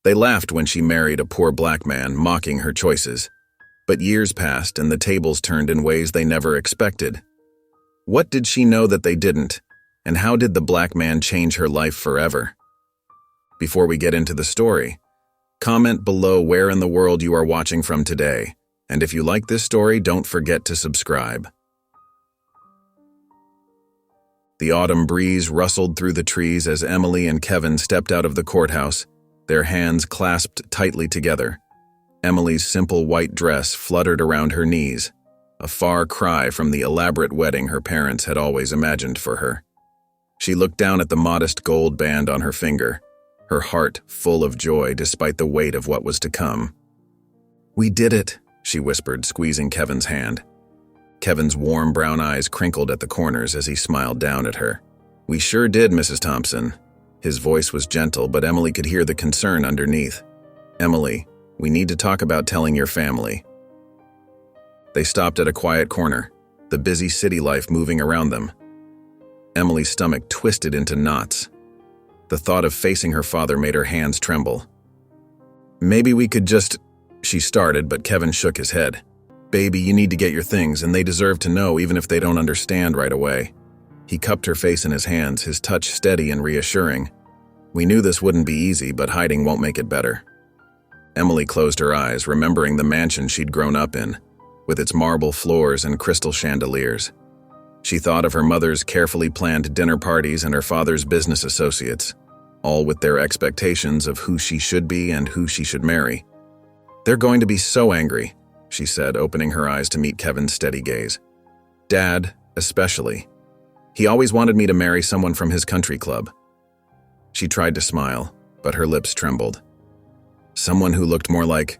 They laughed when she married a poor black man, mocking her choices. But years passed and the tables turned in ways they never expected. What did she know that they didn't? And how did the black man change her life forever? Before we get into the story, comment below where in the world you are watching from today. And if you like this story, don't forget to subscribe. The autumn breeze rustled through the trees as Emily and Kevin stepped out of the courthouse, their hands clasped tightly together. Emily's simple white dress fluttered around her knees, a far cry from the elaborate wedding her parents had always imagined for her. She looked down at the modest gold band on her finger, her heart full of joy despite the weight of what was to come. "We did it," she whispered, squeezing Kevin's hand. Kevin's warm brown eyes crinkled at the corners as he smiled down at her. "We sure did, Mrs. Thompson." His voice was gentle, but Emily could hear the concern underneath. "Emily, we need to talk about telling your family." They stopped at a quiet corner, the busy city life moving around them. Emily's stomach twisted into knots. The thought of facing her father made her hands tremble. "Maybe we could just," she started, but Kevin shook his head. "Baby, you need to get your things, and they deserve to know even if they don't understand right away." He cupped her face in his hands, his touch steady and reassuring. "We knew this wouldn't be easy, but hiding won't make it better." Emily closed her eyes, remembering the mansion she'd grown up in, with its marble floors and crystal chandeliers. She thought of her mother's carefully planned dinner parties and her father's business associates, all with their expectations of who she should be and who she should marry. "They're going to be so angry," she said, opening her eyes to meet Kevin's steady gaze. "Dad, especially. He always wanted me to marry someone from his country club." She tried to smile, but her lips trembled. "Someone who looked more like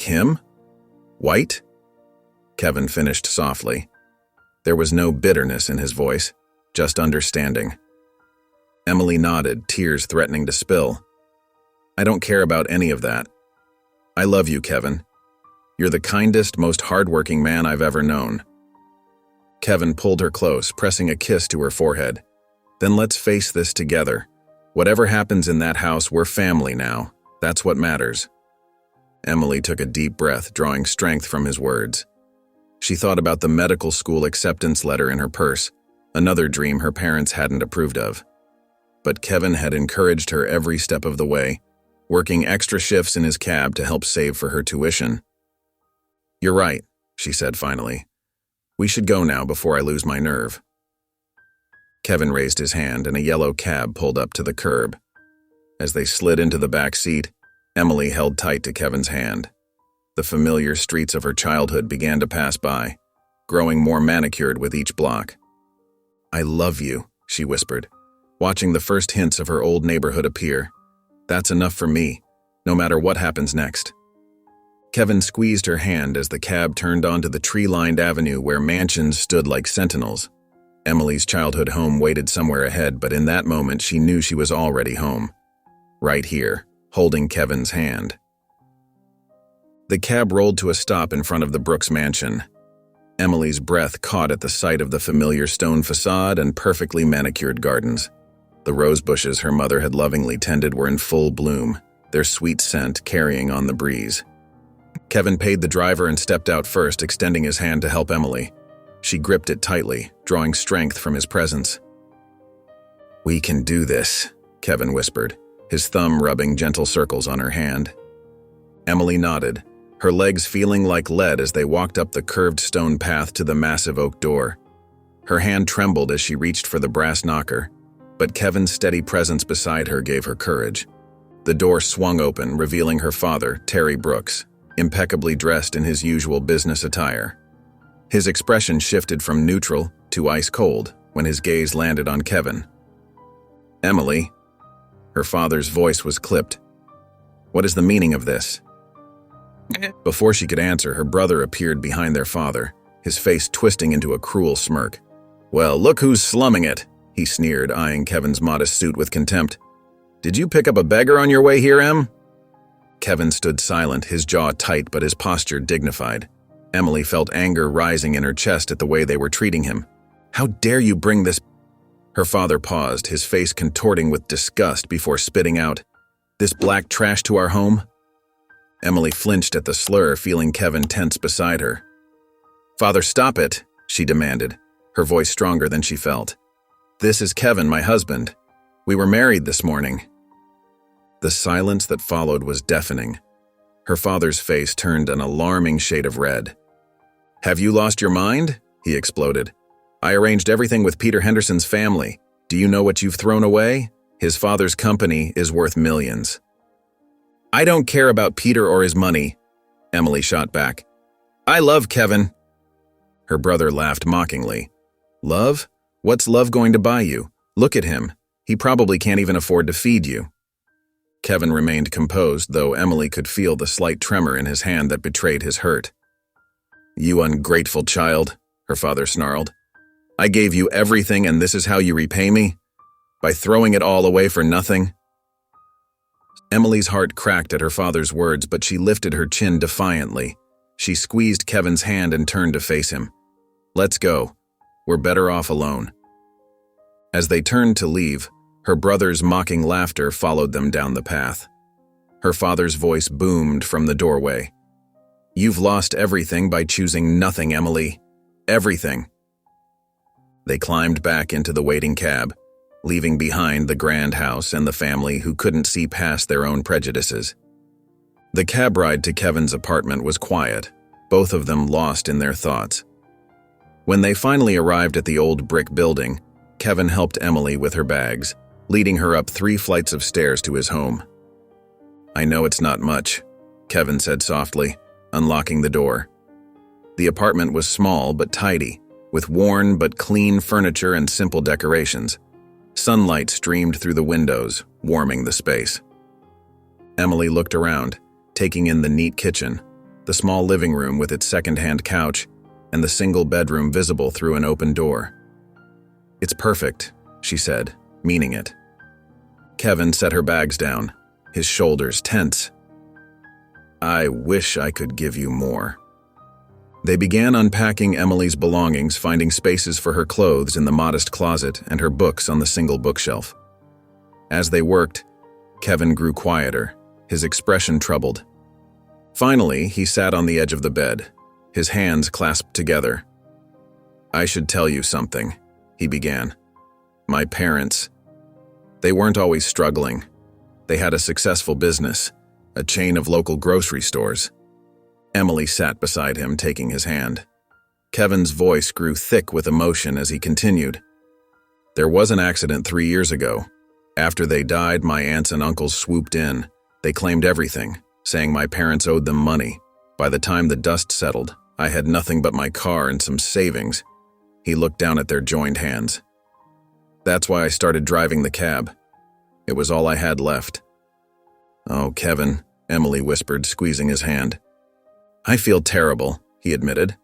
him? White?" Kevin finished softly. There was no bitterness in his voice, just understanding. Emily nodded, tears threatening to spill. "I don't care about any of that. I love you, Kevin. You're the kindest, most hardworking man I've ever known." Kevin pulled her close, pressing a kiss to her forehead. "Then let's face this together. Whatever happens in that house, we're family now. That's what matters." Emily took a deep breath, drawing strength from his words. She thought about the medical school acceptance letter in her purse, another dream her parents hadn't approved of. But Kevin had encouraged her every step of the way, working extra shifts in his cab to help save for her tuition. "You're right," she said finally. "We should go now before I lose my nerve." Kevin raised his hand and a yellow cab pulled up to the curb. As they slid into the back seat, Emily held tight to Kevin's hand. The familiar streets of her childhood began to pass by, growing more manicured with each block. "I love you," she whispered, watching the first hints of her old neighborhood appear. "That's enough for me, no matter what happens next." Kevin squeezed her hand as the cab turned onto the tree-lined avenue where mansions stood like sentinels. Emily's childhood home waited somewhere ahead, but in that moment she knew she was already home. Right here, holding Kevin's hand. The cab rolled to a stop in front of the Brooks mansion. Emily's breath caught at the sight of the familiar stone facade and perfectly manicured gardens. The rose bushes her mother had lovingly tended were in full bloom, their sweet scent carrying on the breeze. Kevin paid the driver and stepped out first, extending his hand to help Emily. She gripped it tightly, drawing strength from his presence. "We can do this," Kevin whispered, his thumb rubbing gentle circles on her hand. Emily nodded, her legs feeling like lead as they walked up the curved stone path to the massive oak door. Her hand trembled as she reached for the brass knocker, but Kevin's steady presence beside her gave her courage. The door swung open, revealing her father, Terry Brooks, impeccably dressed in his usual business attire. His expression shifted from neutral to ice-cold when his gaze landed on Kevin. "Emily," her father's voice was clipped. "What is the meaning of this?" Before she could answer, her brother appeared behind their father, his face twisting into a cruel smirk. "Well, look who's slumming it," he sneered, eyeing Kevin's modest suit with contempt. "Did you pick up a beggar on your way here, Em?" Kevin stood silent, his jaw tight but his posture dignified. Emily felt anger rising in her chest at the way they were treating him. "How dare you bring this—" Her father paused, his face contorting with disgust before spitting out, This black trash to our home? Emily flinched at the slur, feeling Kevin tense beside her. "Father, stop it," she demanded, her voice stronger than she felt. "This is Kevin, my husband. We were married this morning." The silence that followed was deafening. Her father's face turned an alarming shade of red. "Have you lost your mind?" he exploded. "I arranged everything with Peter Henderson's family. Do you know what you've thrown away? His father's company is worth millions." "I don't care about Peter or his money," Emily shot back. "I love Kevin." Her brother laughed mockingly. "Love? What's love going to buy you? Look at him. He probably can't even afford to feed you." Kevin remained composed, though Emily could feel the slight tremor in his hand that betrayed his hurt. "You ungrateful child," her father snarled. "I gave you everything and this is how you repay me? By throwing it all away for nothing?" Emily's heart cracked at her father's words, but she lifted her chin defiantly. She squeezed Kevin's hand and turned to face him. "Let's go. We're better off alone." As they turned to leave, her brother's mocking laughter followed them down the path. Her father's voice boomed from the doorway. "You've lost everything by choosing nothing, Emily. Everything." They climbed back into the waiting cab, leaving behind the grand house and the family who couldn't see past their own prejudices. The cab ride to Kevin's apartment was quiet, both of them lost in their thoughts. When they finally arrived at the old brick building, Kevin helped Emily with her bags, leading her up 3 flights of stairs to his home. "I know it's not much," Kevin said softly, unlocking the door. The apartment was small but tidy, with worn but clean furniture and simple decorations. Sunlight streamed through the windows, warming the space. Emily looked around, taking in the neat kitchen, the small living room with its second-hand couch, and the single bedroom visible through an open door. "It's perfect," she said, meaning it. Kevin set her bags down, his shoulders tense. "I wish I could give you more." They began unpacking Emily's belongings, finding spaces for her clothes in the modest closet and her books on the single bookshelf. As they worked, Kevin grew quieter, his expression troubled. Finally, he sat on the edge of the bed, his hands clasped together. "I should tell you something," he began. "My parents, they weren't always struggling. They had a successful business, a chain of local grocery stores." Emily sat beside him, taking his hand. Kevin's voice grew thick with emotion as he continued. "There was an accident 3 years ago. After they died, my aunts and uncles swooped in. They claimed everything, saying my parents owed them money. By the time the dust settled, I had nothing but my car and some savings." He looked down at their joined hands. "That's why I started driving the cab. It was all I had left." "Oh, Kevin," Emily whispered, squeezing his hand. "I feel terrible," he admitted.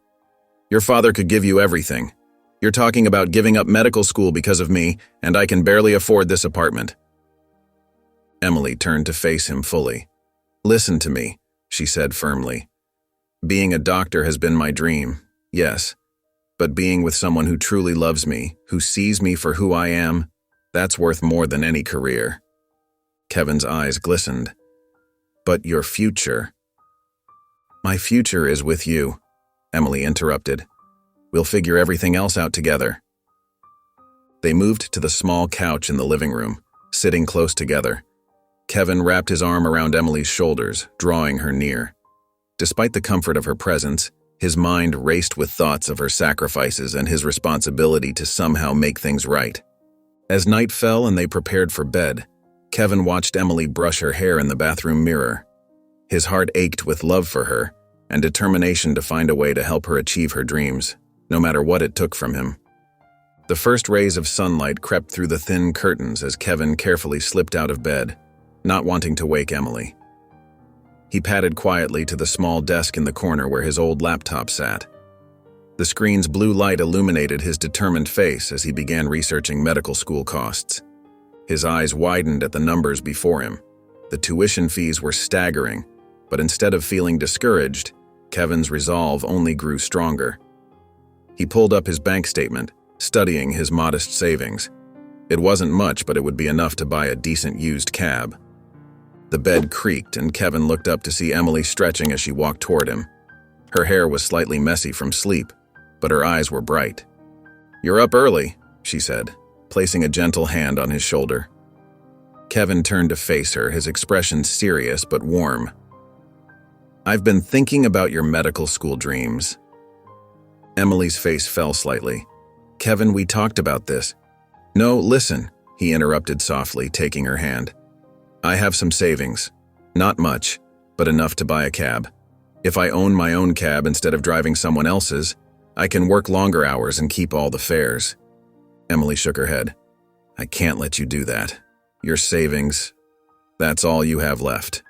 "Your father could give you everything. You're talking about giving up medical school because of me, and I can barely afford this apartment." Emily turned to face him fully. "Listen to me," she said firmly. "Being a doctor has been my dream, yes. But being with someone who truly loves me, who sees me for who I am, that's worth more than any career." Kevin's eyes glistened. "But your future—" "My future is with you," Emily interrupted. "We'll figure everything else out together." They moved to the small couch in the living room, sitting close together. Kevin wrapped his arm around Emily's shoulders, drawing her near. Despite the comfort of her presence, his mind raced with thoughts of her sacrifices and his responsibility to somehow make things right. As night fell and they prepared for bed, Kevin watched Emily brush her hair in the bathroom mirror. His heart ached with love for her and determination to find a way to help her achieve her dreams, no matter what it took from him. The first rays of sunlight crept through the thin curtains as Kevin carefully slipped out of bed, not wanting to wake Emily. He padded quietly to the small desk in the corner where his old laptop sat. The screen's blue light illuminated his determined face as he began researching medical school costs. His eyes widened at the numbers before him. The tuition fees were staggering, but instead of feeling discouraged, Kevin's resolve only grew stronger. He pulled up his bank statement, studying his modest savings. It wasn't much, but it would be enough to buy a decent used cab. The bed creaked, and Kevin looked up to see Emily stretching as she walked toward him. Her hair was slightly messy from sleep, but her eyes were bright. "You're up early," she said, placing a gentle hand on his shoulder. Kevin turned to face her, his expression serious but warm. "I've been thinking about your medical school dreams." Emily's face fell slightly. "Kevin, we talked about this." "No, listen," he interrupted softly, taking her hand. "I have some savings. Not much, but enough to buy a cab. If I own my own cab instead of driving someone else's, I can work longer hours and keep all the fares." Emily shook her head. "I can't let you do that. Your savings, that's all you have left."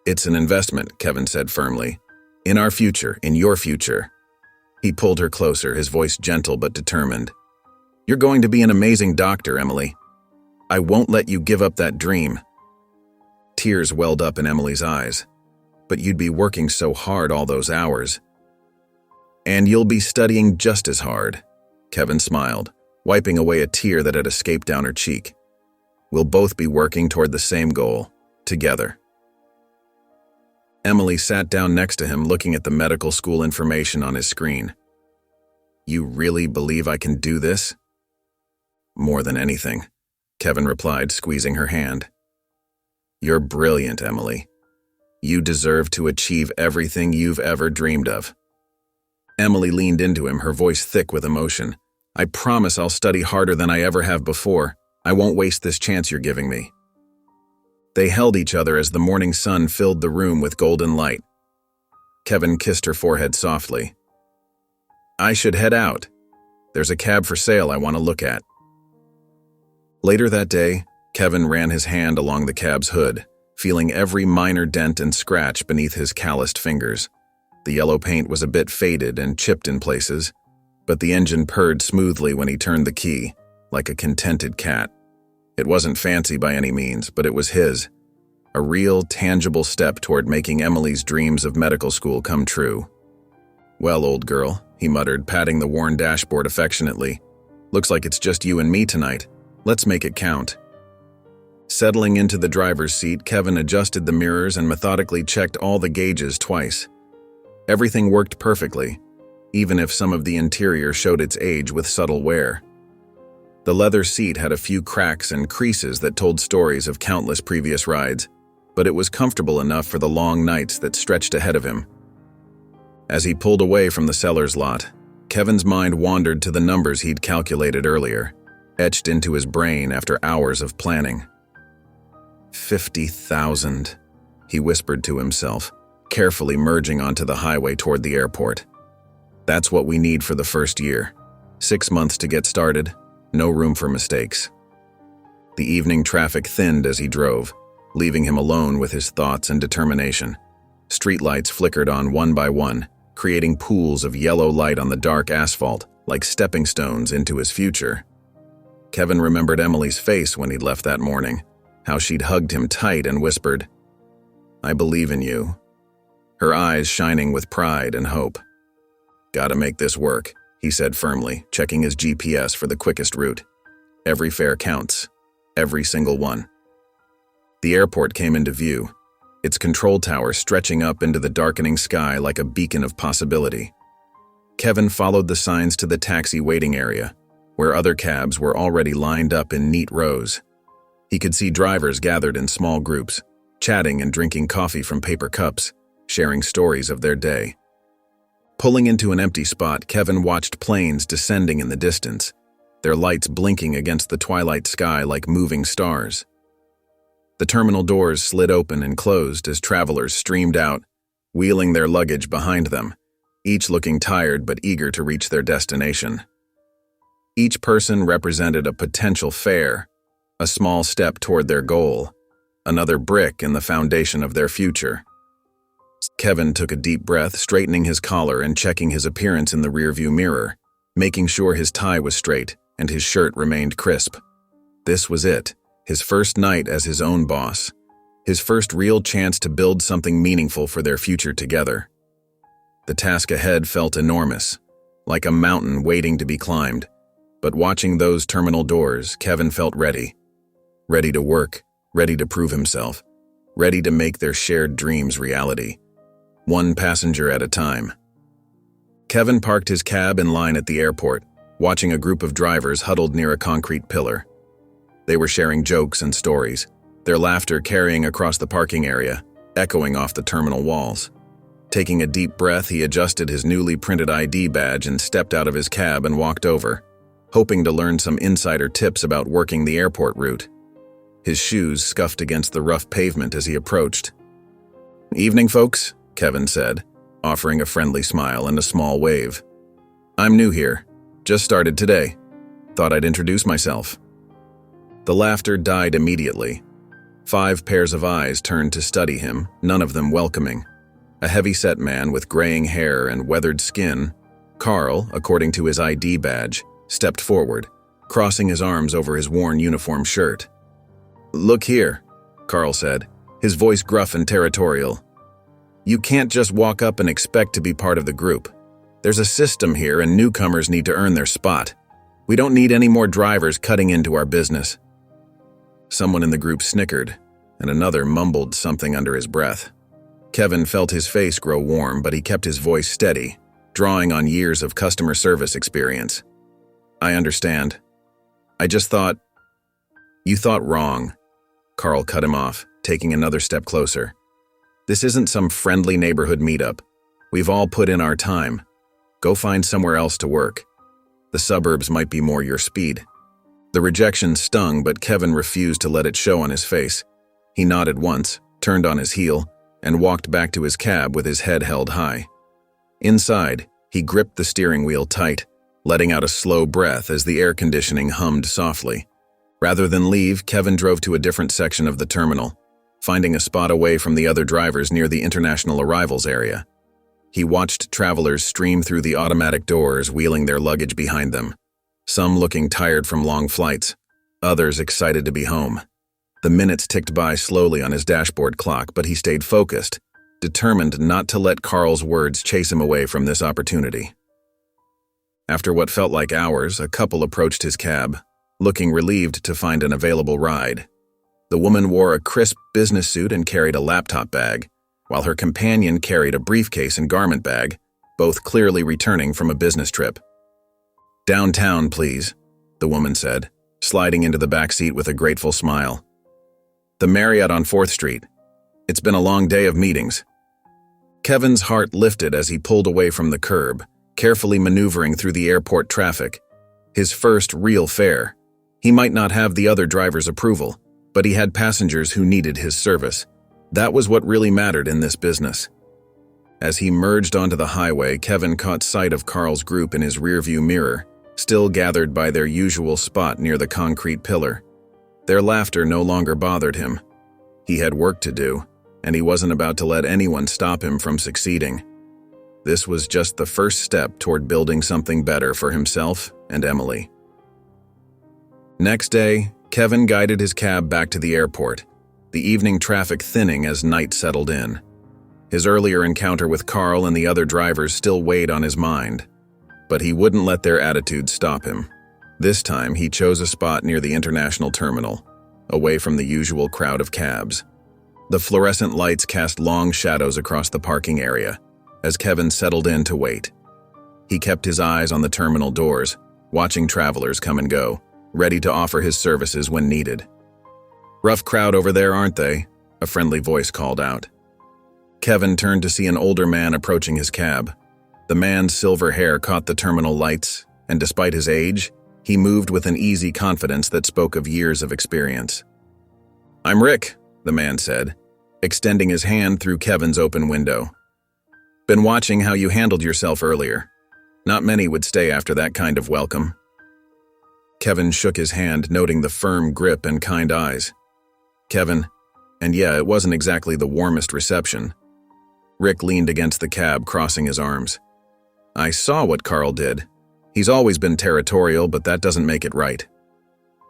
"It's an investment," Kevin said firmly. "In our future, in your future." He pulled her closer, his voice gentle but determined. "You're going to be an amazing doctor, Emily. I won't let you give up that dream." Tears welled up in Emily's eyes. "But you'd be working so hard all those hours." "And you'll be studying just as hard," Kevin smiled, wiping away a tear that had escaped down her cheek. "We'll both be working toward the same goal, together." Emily sat down next to him, looking at the medical school information on his screen. "You really believe I can do this?" "More than anything," Kevin replied, squeezing her hand. "You're brilliant, Emily. You deserve to achieve everything you've ever dreamed of." Emily leaned into him, her voice thick with emotion. "I promise I'll study harder than I ever have before. I won't waste this chance you're giving me." They held each other as the morning sun filled the room with golden light. Kevin kissed her forehead softly. "I should head out. There's a cab for sale I want to look at." Later that day, Kevin ran his hand along the cab's hood, feeling every minor dent and scratch beneath his calloused fingers. The yellow paint was a bit faded and chipped in places, but the engine purred smoothly when he turned the key, like a contented cat. It wasn't fancy by any means, but it was his. A real, tangible step toward making Emily's dreams of medical school come true. "Well, old girl," he muttered, patting the worn dashboard affectionately. "Looks like it's just you and me tonight. Let's make it count." Settling into the driver's seat, Kevin adjusted the mirrors and methodically checked all the gauges twice. Everything worked perfectly, even if some of the interior showed its age with subtle wear. The leather seat had a few cracks and creases that told stories of countless previous rides, but it was comfortable enough for the long nights that stretched ahead of him. As he pulled away from the seller's lot, Kevin's mind wandered to the numbers he'd calculated earlier, etched into his brain after hours of planning. 50,000, he whispered to himself, carefully merging onto the highway toward the airport. That's what we need for the first year. 6 months to get started, no room for mistakes. The evening traffic thinned as he drove, leaving him alone with his thoughts and determination. Streetlights flickered on one by one, creating pools of yellow light on the dark asphalt, like stepping stones into his future. Kevin remembered Emily's face when he'd left that morning, how she'd hugged him tight and whispered, "I believe in you," her eyes shining with pride and hope. "Gotta make this work," he said firmly, checking his GPS for the quickest route. "Every fare counts. Every single one." The airport came into view, its control tower stretching up into the darkening sky like a beacon of possibility. Kevin followed the signs to the taxi waiting area, where other cabs were already lined up in neat rows. He could see drivers gathered in small groups, chatting and drinking coffee from paper cups, sharing stories of their day. Pulling into an empty spot, Kevin watched planes descending in the distance, their lights blinking against the twilight sky like moving stars. The terminal doors slid open and closed as travelers streamed out, wheeling their luggage behind them, each looking tired but eager to reach their destination. Each person represented a potential fare, a small step toward their goal, another brick in the foundation of their future. Kevin took a deep breath, straightening his collar and checking his appearance in the rearview mirror, making sure his tie was straight and his shirt remained crisp. This was it, his first night as his own boss, his first real chance to build something meaningful for their future together. The task ahead felt enormous, like a mountain waiting to be climbed, but watching those terminal doors, Kevin felt ready. Ready to work, ready to prove himself, ready to make their shared dreams reality, one passenger at a time. Kevin parked his cab in line at the airport, watching a group of drivers huddled near a concrete pillar. They were sharing jokes and stories, their laughter carrying across the parking area, echoing off the terminal walls. Taking a deep breath, he adjusted his newly printed ID badge and stepped out of his cab and walked over, hoping to learn some insider tips about working the airport route. His shoes scuffed against the rough pavement as he approached. "Evening, folks," Kevin said, offering a friendly smile and a small wave. "I'm new here. Just started today. Thought I'd introduce myself." The laughter died immediately. 5 pairs of eyes turned to study him, none of them welcoming. A heavy-set man with graying hair and weathered skin, Carl, according to his ID badge, stepped forward, crossing his arms over his worn uniform shirt. "Look here," Carl said, his voice gruff and territorial. "You can't just walk up and expect to be part of the group. There's a system here and newcomers need to earn their spot. We don't need any more drivers cutting into our business." Someone in the group snickered, and another mumbled something under his breath. Kevin felt his face grow warm, but he kept his voice steady, drawing on years of customer service experience. "I understand. I just thought—" "You thought wrong," Carl cut him off, taking another step closer. "This isn't some friendly neighborhood meetup. We've all put in our time. Go find somewhere else to work. The suburbs might be more your speed." The rejection stung, but Kevin refused to let it show on his face. He nodded once, turned on his heel, and walked back to his cab with his head held high. Inside, he gripped the steering wheel tight, letting out a slow breath as the air conditioning hummed softly. Rather than leave, Kevin drove to a different section of the terminal, finding a spot away from the other drivers near the international arrivals area. He watched travelers stream through the automatic doors, wheeling their luggage behind them, some looking tired from long flights, others excited to be home. The minutes ticked by slowly on his dashboard clock, but he stayed focused, determined not to let Carl's words chase him away from this opportunity. After what felt like hours, a couple approached his cab, looking relieved to find an available ride. The woman wore a crisp business suit and carried a laptop bag, while her companion carried a briefcase and garment bag, both clearly returning from a business trip. "Downtown, please," the woman said, sliding into the back seat with a grateful smile. "The Marriott on 4th Street. It's been a long day of meetings." Kevin's heart lifted as he pulled away from the curb, carefully maneuvering through the airport traffic. His first real fare. He might not have the other driver's approval, but he had passengers who needed his service. That was what really mattered in this business. As he merged onto the highway, Kevin caught sight of Carl's group in his rearview mirror, still gathered by their usual spot near the concrete pillar. Their laughter no longer bothered him. He had work to do, and he wasn't about to let anyone stop him from succeeding. This was just the first step toward building something better for himself and Emily. Next day, Kevin guided his cab back to the airport, the evening traffic thinning as night settled in. His earlier encounter with Carl and the other drivers still weighed on his mind, but he wouldn't let their attitudes stop him. This time, he chose a spot near the international terminal, away from the usual crowd of cabs. The fluorescent lights cast long shadows across the parking area as Kevin settled in to wait. He kept his eyes on the terminal doors, watching travelers come and go, ready to offer his services when needed. "Rough crowd over there, aren't they?" a friendly voice called out. Kevin turned to see an older man approaching his cab. The man's silver hair caught the terminal lights, and despite his age, he moved with an easy confidence that spoke of years of experience. "I'm Rick," the man said, extending his hand through Kevin's open window. "Been watching how you handled yourself earlier. Not many would stay after that kind of welcome." Kevin shook his hand, noting the firm grip and kind eyes. "Kevin, and yeah, it wasn't exactly the warmest reception." Rick leaned against the cab, crossing his arms. "I saw what Carl did. He's always been territorial, but that doesn't make it right."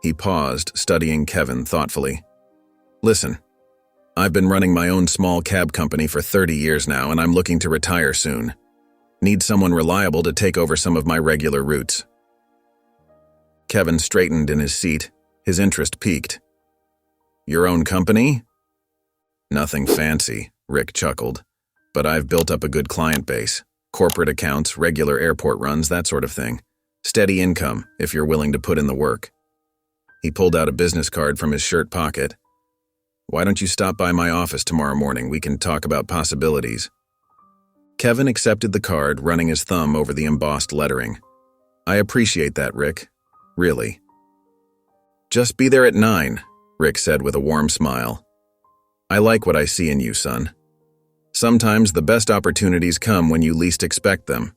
He paused, studying Kevin thoughtfully. "Listen, I've been running my own small cab company for 30 years now, and I'm looking to retire soon. Need someone reliable to take over some of my regular routes." Kevin straightened in his seat, his interest piqued. "Your own company?" Nothing fancy, Rick chuckled. But I've built up a good client base. Corporate accounts, regular airport runs, that sort of thing. Steady income, if you're willing to put in the work. He pulled out a business card from his shirt pocket. Why don't you stop by my office tomorrow morning? We can talk about possibilities. Kevin accepted the card, running his thumb over the embossed lettering. I appreciate that, Rick. Really. Just be there at 9, Rick said with a warm smile. I like what I see in you, son. Sometimes the best opportunities come when you least expect them.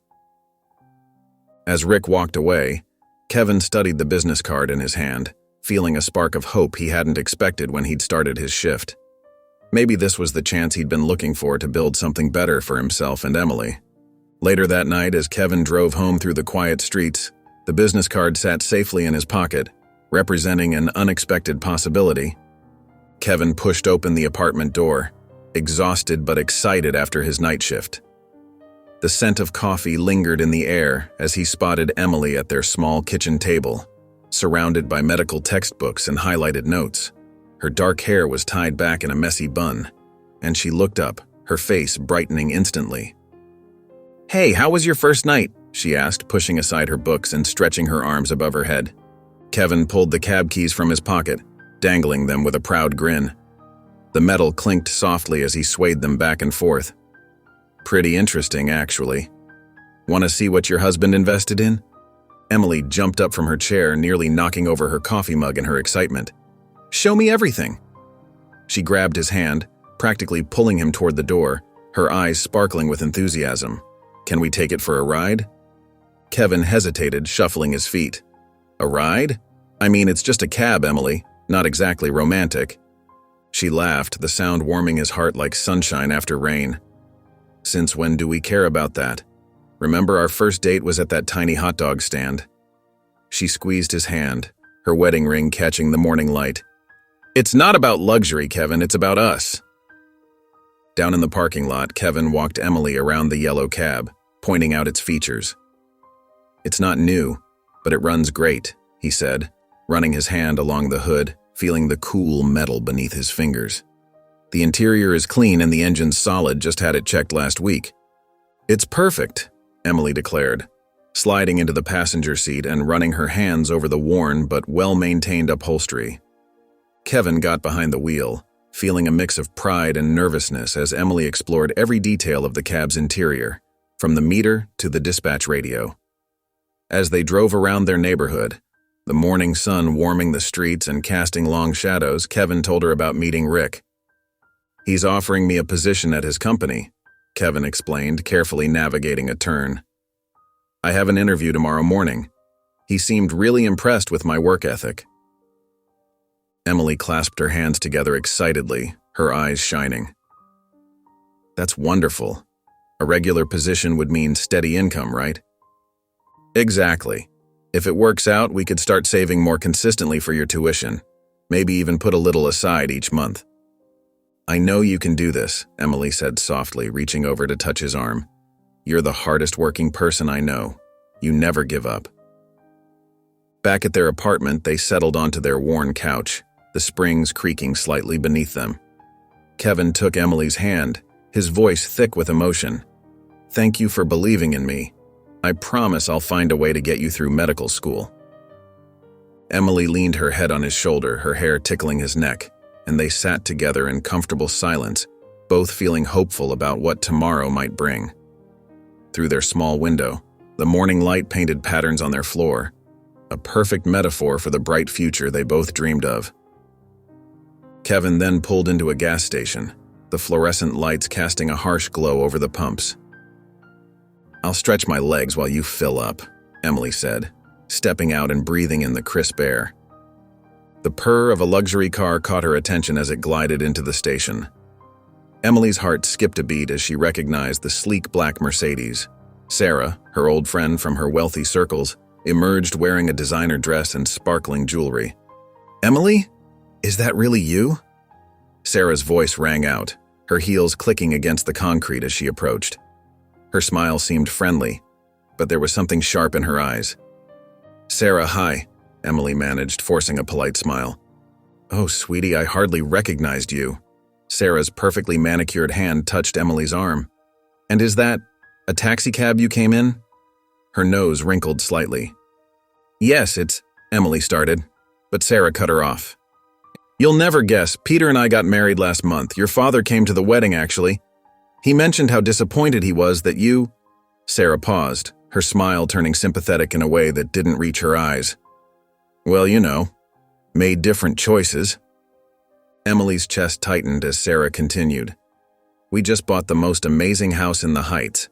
As Rick walked away, Kevin studied the business card in his hand, feeling a spark of hope he hadn't expected when he'd started his shift. Maybe this was the chance he'd been looking for to build something better for himself and Emily. Later that night, as Kevin drove home through the quiet streets, the business card sat safely in his pocket, representing an unexpected possibility. Kevin pushed open the apartment door, exhausted but excited after his night shift. The scent of coffee lingered in the air as he spotted Emily at their small kitchen table, surrounded by medical textbooks and highlighted notes. Her dark hair was tied back in a messy bun, and she looked up, her face brightening instantly. Hey, how was your first night? She asked, pushing aside her books and stretching her arms above her head. Kevin pulled the cab keys from his pocket, dangling them with a proud grin. The metal clinked softly as he swayed them back and forth. Pretty interesting, actually. Want to see what your husband invested in? Emily jumped up from her chair, nearly knocking over her coffee mug in her excitement. Show me everything. She grabbed his hand, practically pulling him toward the door, her eyes sparkling with enthusiasm. Can we take it for a ride? Kevin hesitated, shuffling his feet. A ride? I mean, it's just a cab, Emily. Not exactly romantic. She laughed, the sound warming his heart like sunshine after rain. Since when do we care about that? Remember our first date was at that tiny hot dog stand. She squeezed his hand, her wedding ring catching the morning light. It's not about luxury, Kevin, it's about us. Down in the parking lot, Kevin walked Emily around the yellow cab, pointing out its features. It's not new, but it runs great, he said, running his hand along the hood, feeling the cool metal beneath his fingers. The interior is clean and the engine's solid, just had it checked last week. It's perfect, Emily declared, sliding into the passenger seat and running her hands over the worn but well-maintained upholstery. Kevin got behind the wheel, feeling a mix of pride and nervousness as Emily explored every detail of the cab's interior, from the meter to the dispatch radio. As they drove around their neighborhood, the morning sun warming the streets and casting long shadows, Kevin told her about meeting Rick. He's offering me a position at his company, Kevin explained, carefully navigating a turn. I have an interview tomorrow morning. He seemed really impressed with my work ethic. Emily clasped her hands together excitedly, her eyes shining. That's wonderful. A regular position would mean steady income, right? Exactly. If it works out, we could start saving more consistently for your tuition, maybe even put a little aside each month. I know you can do this, Emily said softly, reaching over to touch his arm. You're the hardest working person I know. You never give up. Back at their apartment, they settled onto their worn couch, the springs creaking slightly beneath them. Kevin took Emily's hand, his voice thick with emotion. Thank you for believing in me. I promise I'll find a way to get you through medical school. Emily leaned her head on his shoulder, her hair tickling his neck, and they sat together in comfortable silence, both feeling hopeful about what tomorrow might bring. Through their small window, the morning light painted patterns on their floor, a perfect metaphor for the bright future they both dreamed of. Kevin then pulled into a gas station, the fluorescent lights casting a harsh glow over the pumps. I'll stretch my legs while you fill up, Emily said, stepping out and breathing in the crisp air. The purr of a luxury car caught her attention as it glided into the station. Emily's heart skipped a beat as she recognized the sleek black Mercedes. Sarah, her old friend from her wealthy circles, emerged wearing a designer dress and sparkling jewelry. Emily? Is that really you? Sarah's voice rang out, her heels clicking against the concrete as she approached. Her smile seemed friendly, but there was something sharp in her eyes. Sarah, hi, Emily managed, forcing a polite smile. Oh, sweetie, I hardly recognized you. Sarah's perfectly manicured hand touched Emily's arm. "And is that a taxicab you came in?" Her nose wrinkled slightly. "Yes, it's," Emily started, but Sarah cut her off. "You'll never guess, Peter and I got married last month. Your father came to the wedding, actually. He mentioned how disappointed he was that you—" Sarah paused, her smile turning sympathetic in a way that didn't reach her eyes. "Well, you know, made different choices." Emily's chest tightened as Sarah continued. "We just bought the most amazing house in the Heights.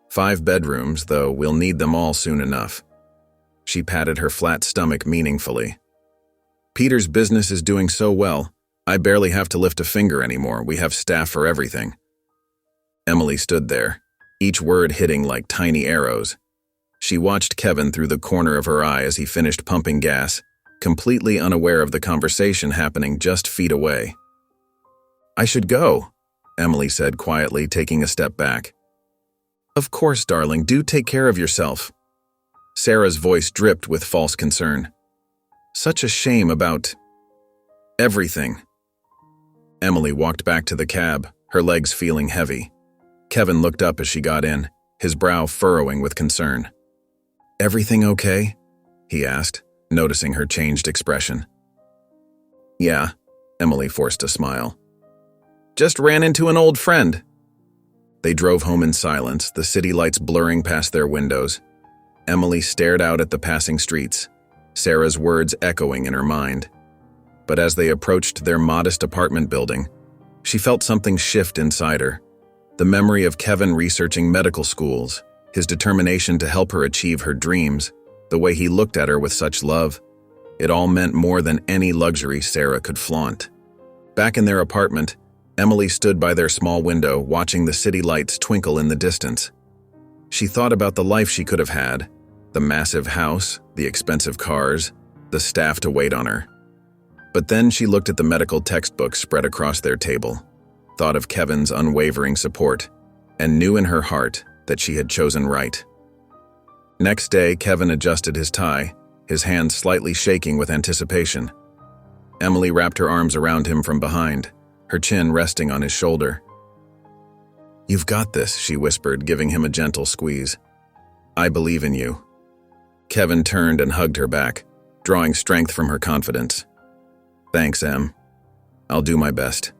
5 bedrooms, though we'll need them all soon enough." She patted her flat stomach meaningfully. "Peter's business is doing so well, I barely have to lift a finger anymore. We have staff for everything." Emily stood there, each word hitting like tiny arrows. She watched Kevin through the corner of her eye as he finished pumping gas, completely unaware of the conversation happening just feet away. "I should go," Emily said quietly, taking a step back. "Of course, darling, do take care of yourself." Sarah's voice dripped with false concern. "Such a shame about everything." Emily walked back to the cab, her legs feeling heavy. Kevin looked up as she got in, his brow furrowing with concern. "Everything okay?" he asked, noticing her changed expression. "Yeah," Emily forced a smile. "Just ran into an old friend." They drove home in silence, the city lights blurring past their windows. Emily stared out at the passing streets, Sarah's words echoing in her mind. But as they approached their modest apartment building, she felt something shift inside her. The memory of Kevin researching medical schools, his determination to help her achieve her dreams, the way he looked at her with such love. It all meant more than any luxury Sarah could flaunt. Back in their apartment, Emily stood by their small window, watching the city lights twinkle in the distance. She thought about the life she could have had, the massive house, the expensive cars, the staff to wait on her. But then she looked at the medical textbooks spread across their table, thought of Kevin's unwavering support, and knew in her heart that she had chosen right. Next day, Kevin adjusted his tie, his hands slightly shaking with anticipation. Emily wrapped her arms around him from behind, her chin resting on his shoulder. "You've got this," she whispered, giving him a gentle squeeze. "I believe in you." Kevin turned and hugged her back, drawing strength from her confidence. "Thanks, Em. I'll do my best."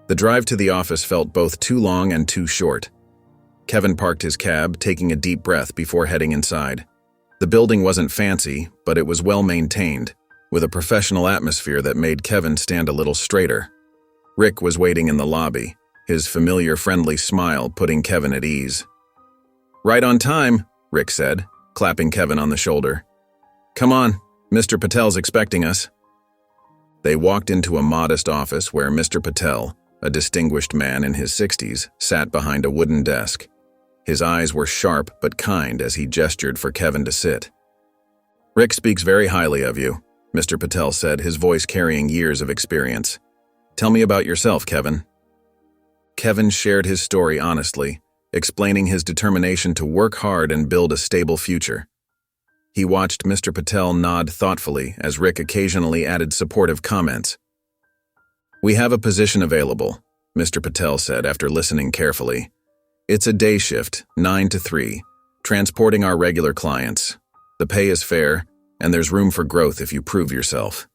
The drive to the office felt both too long and too short. Kevin parked his cab, taking a deep breath before heading inside. The building wasn't fancy, but it was well maintained, with a professional atmosphere that made Kevin stand a little straighter. Rick was waiting in the lobby, his familiar friendly smile putting Kevin at ease. "Right on time," Rick said, clapping Kevin on the shoulder. "Come on, Mr. Patel's expecting us." They walked into a modest office where Mr. Patel, a distinguished man in his 60s, sat behind a wooden desk. His eyes were sharp but kind as he gestured for Kevin to sit. "Rick speaks very highly of you," Mr. Patel said, his voice carrying years of experience. "Tell me about yourself, Kevin." Kevin shared his story honestly, explaining his determination to work hard and build a stable future. He watched Mr. Patel nod thoughtfully as Rick occasionally added supportive comments. "We have a position available," Mr. Patel said after listening carefully. "It's a day shift, 9 to 3, transporting our regular clients. The pay is fair, and there's room for growth if you prove yourself."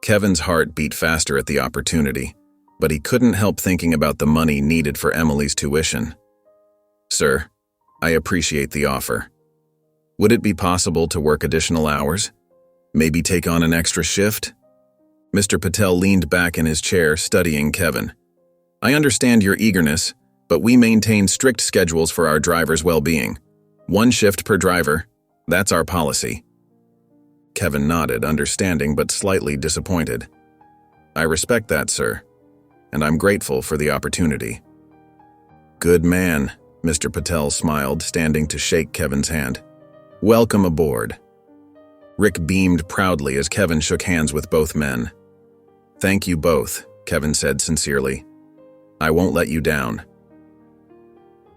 Kevin's heart beat faster at the opportunity, but he couldn't help thinking about the money needed for Emily's tuition. "Sir, I appreciate the offer. Would it be possible to work additional hours? Maybe take on an extra shift?" Mr. Patel leaned back in his chair, studying Kevin. "I understand your eagerness, but we maintain strict schedules for our drivers' well-being. 1 shift per driver. That's our policy." Kevin nodded, understanding but slightly disappointed. "I respect that, sir, and I'm grateful for the opportunity." "Good man," Mr. Patel smiled, standing to shake Kevin's hand. "Welcome aboard." Rick beamed proudly as Kevin shook hands with both men. "Thank you both," Kevin said sincerely. "I won't let you down."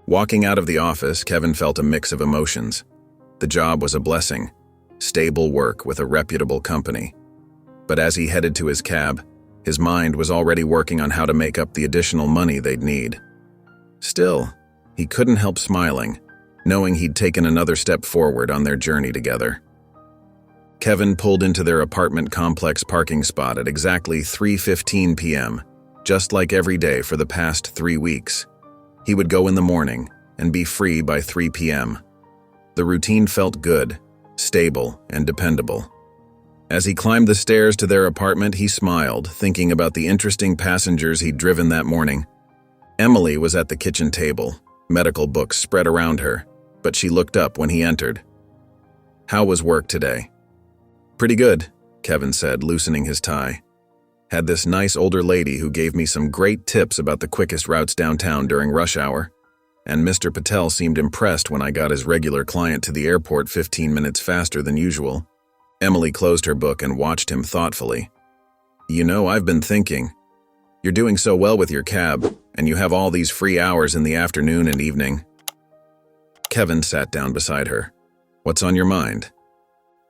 Walking out of the office, Kevin felt a mix of emotions. The job was a blessing, stable work with a reputable company. But as he headed to his cab, His mind was already working on how to make up the additional money they'd need. Still, he couldn't help smiling, knowing he'd taken another step forward on their journey together. Kevin pulled into their apartment complex parking spot at exactly 3:15 p.m., just like every day for the past 3 weeks. He would go in the morning and be free by 3 p.m. The routine felt good, stable, and dependable. As he climbed the stairs to their apartment, he smiled, thinking about the interesting passengers he'd driven that morning. Emily was at the kitchen table, medical books spread around her, but she looked up when he entered. "How was work today?" "Pretty good," Kevin said, loosening his tie. "Had this nice older lady who gave me some great tips about the quickest routes downtown during rush hour, and Mr. Patel seemed impressed when I got his regular client to the airport 15 minutes faster than usual." Emily closed her book and watched him thoughtfully. "You know, I've been thinking. You're doing so well with your cab, and you have all these free hours in the afternoon and evening." Kevin sat down beside her. "What's on your mind?"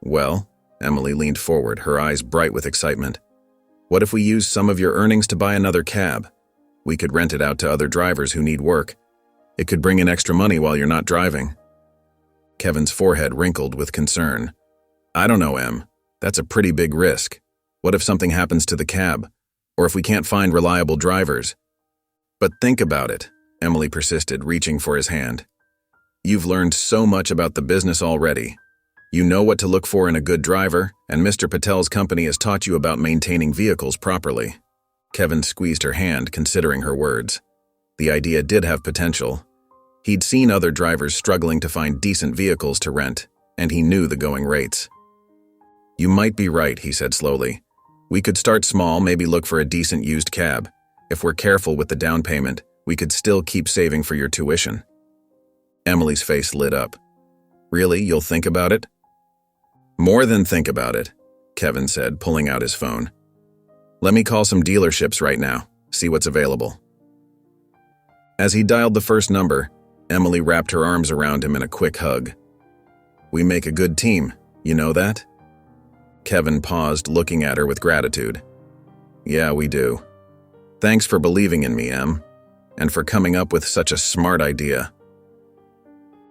"Well," Emily leaned forward, her eyes bright with excitement. "What if we use some of your earnings to buy another cab? We could rent it out to other drivers who need work. It could bring in extra money while you're not driving." Kevin's forehead wrinkled with concern. "I don't know, Em. That's a pretty big risk. What if something happens to the cab? Or if we can't find reliable drivers?" "But think about it," Emily persisted, reaching for his hand. "You've learned so much about the business already. You know what to look for in a good driver, and Mr. Patel's company has taught you about maintaining vehicles properly." Kevin squeezed her hand, considering her words. The idea did have potential. He'd seen other drivers struggling to find decent vehicles to rent, and he knew the going rates. "You might be right," he said slowly. "We could start small, maybe look for a decent used cab. If we're careful with the down payment, we could still keep saving for your tuition." Emily's face lit up. "Really? You'll think about it?" "More than think about it," Kevin said, pulling out his phone. "Let me call some dealerships right now, see what's available." As he dialed the first number, Emily wrapped her arms around him in a quick hug. "We make a good team, you know that?" Kevin paused, looking at her with gratitude. "Yeah, we do. Thanks for believing in me, Em, and for coming up with such a smart idea."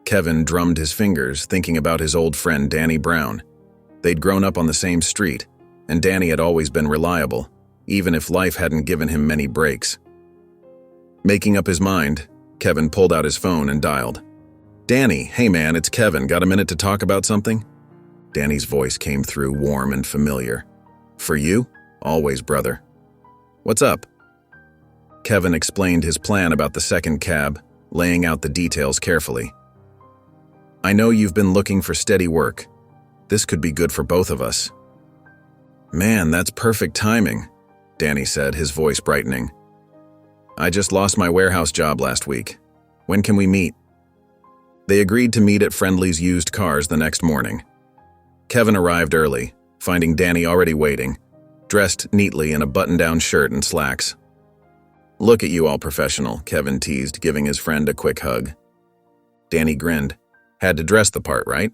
Kevin drummed his fingers, thinking about his old friend Danny Brown. They'd grown up on the same street, and Danny had always been reliable, even if life hadn't given him many breaks. Making up his mind, Kevin pulled out his phone and dialed. "Danny, hey man, it's Kevin. Got a minute to talk about something?" Danny's voice came through warm and familiar. "For you? Always, brother." "What's up?" Kevin explained his plan about the second cab, laying out the details carefully. "I know you've been looking for steady work. This could be good for both of us." "Man, that's perfect timing," Danny said, his voice brightening. "I just lost my warehouse job last week. When can we meet?" They agreed to meet at Friendly's Used Cars the next morning. Kevin arrived early, finding Danny already waiting, dressed neatly in a button-down shirt and slacks. "Look at you all professional," Kevin teased, giving his friend a quick hug. Danny grinned. "Had to dress the part, right?"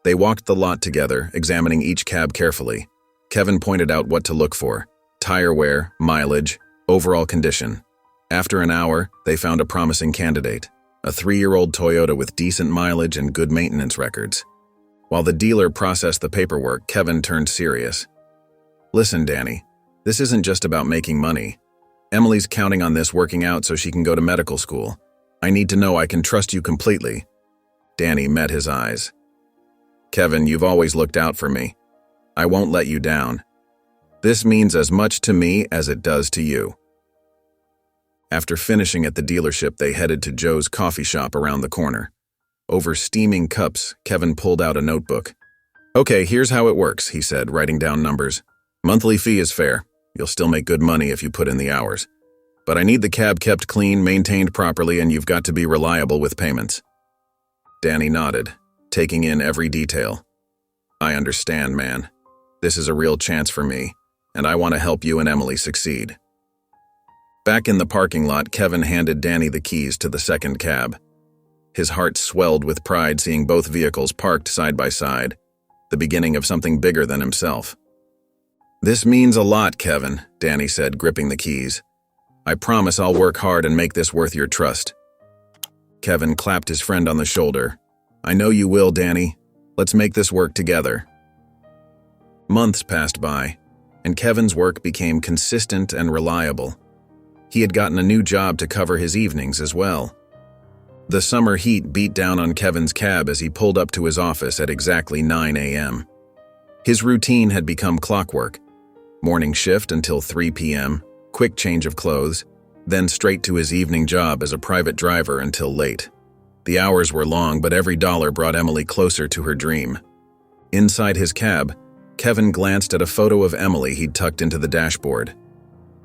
They walked the lot together, examining each cab carefully. Kevin pointed out what to look for: tire wear, mileage, overall condition. After an hour, they found a promising candidate, a 3-year-old Toyota with decent mileage and good maintenance records. While the dealer processed the paperwork, Kevin turned serious. "Listen, Danny, this isn't just about making money. Emily's counting on this working out so she can go to medical school. I need to know I can trust you completely." Danny met his eyes. "Kevin, you've always looked out for me. I won't let you down. This means as much to me as it does to you." After finishing at the dealership, they headed to Joe's coffee shop around the corner. Over steaming cups, Kevin pulled out a notebook. "Okay, here's how it works," he said, writing down numbers. "Monthly fee is fair. You'll still make good money if you put in the hours. But I need the cab kept clean, maintained properly, and you've got to be reliable with payments." Danny nodded, taking in every detail. "I understand, man. This is a real chance for me, and I want to help you and Emily succeed." Back in the parking lot, Kevin handed Danny the keys to the second cab. His heart swelled with pride seeing both vehicles parked side by side, the beginning of something bigger than himself. "This means a lot, Kevin," Danny said, gripping the keys. "I promise I'll work hard and make this worth your trust." Kevin clapped his friend on the shoulder. "I know you will, Danny. Let's make this work together." Months passed by, and Kevin's work became consistent and reliable. He had gotten a new job to cover his evenings as well. The summer heat beat down on Kevin's cab as he pulled up to his office at exactly 9 a.m. His routine had become clockwork. Morning shift until 3 p.m., quick change of clothes, then straight to his evening job as a private driver until late. The hours were long, but every dollar brought Emily closer to her dream. Inside his cab, Kevin glanced at a photo of Emily he'd tucked into the dashboard.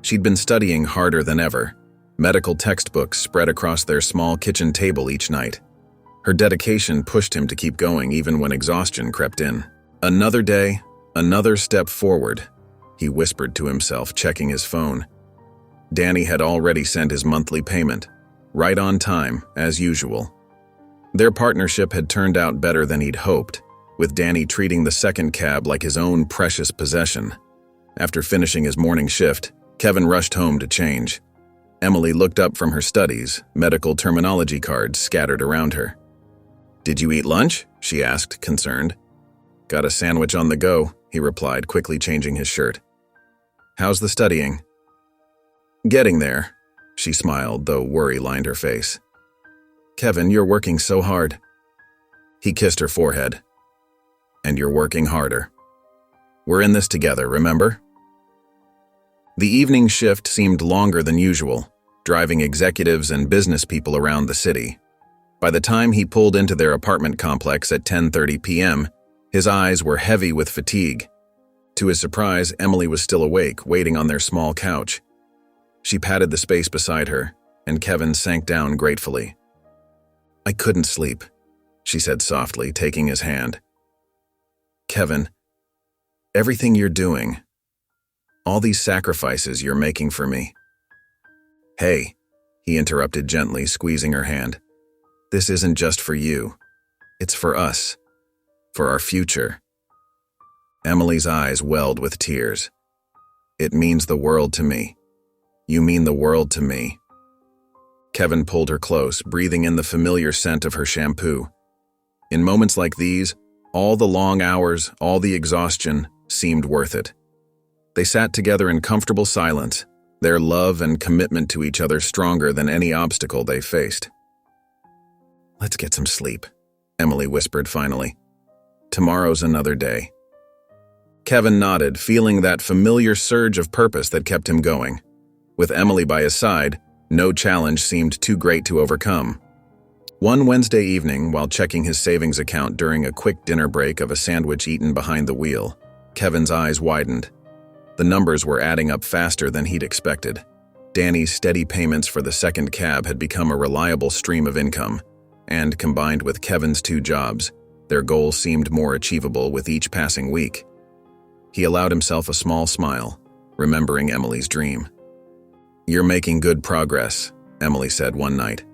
She'd been studying harder than ever, medical textbooks spread across their small kitchen table each night. Her dedication pushed him to keep going even when exhaustion crept in. "Another day, another step forward," he whispered to himself, checking his phone. Danny had already sent his monthly payment, right on time, as usual. Their partnership had turned out better than he'd hoped, with Danny treating the second cab like his own precious possession. After finishing his morning shift, Kevin rushed home to change. Emily looked up from her studies, medical terminology cards scattered around her. "Did you eat lunch?" she asked, concerned. "Got a sandwich on the go," he replied, quickly changing his shirt. "How's the studying?" "Getting there," she smiled, though worry lined her face. "Kevin, you're working so hard." He kissed her forehead. "And you're working harder. We're in this together, remember?" The evening shift seemed longer than usual, driving executives and business people around the city. By the time he pulled into their apartment complex at 10:30 p.m., his eyes were heavy with fatigue. To his surprise, Emily was still awake, waiting on their small couch. She patted the space beside her, and Kevin sank down gratefully. "I couldn't sleep," she said softly, taking his hand. "Kevin, everything you're doing, all these sacrifices you're making for me." "Hey," he interrupted gently, squeezing her hand. "This isn't just for you. It's for us. For our future." Emily's eyes welled with tears. "It means the world to me. You mean the world to me." Kevin pulled her close, breathing in the familiar scent of her shampoo. In moments like these, all the long hours, all the exhaustion, seemed worth it. They sat together in comfortable silence, their love and commitment to each other stronger than any obstacle they faced. "Let's get some sleep," Emily whispered finally. "Tomorrow's another day." Kevin nodded, feeling that familiar surge of purpose that kept him going. With Emily by his side, no challenge seemed too great to overcome. One Wednesday evening, while checking his savings account during a quick dinner break of a sandwich eaten behind the wheel, Kevin's eyes widened. The numbers were adding up faster than he'd expected. Danny's steady payments for the second cab had become a reliable stream of income, and combined with Kevin's 2 jobs, their goals seemed more achievable with each passing week. He allowed himself a small smile, remembering Emily's dream. "You're making good progress," Emily said one night,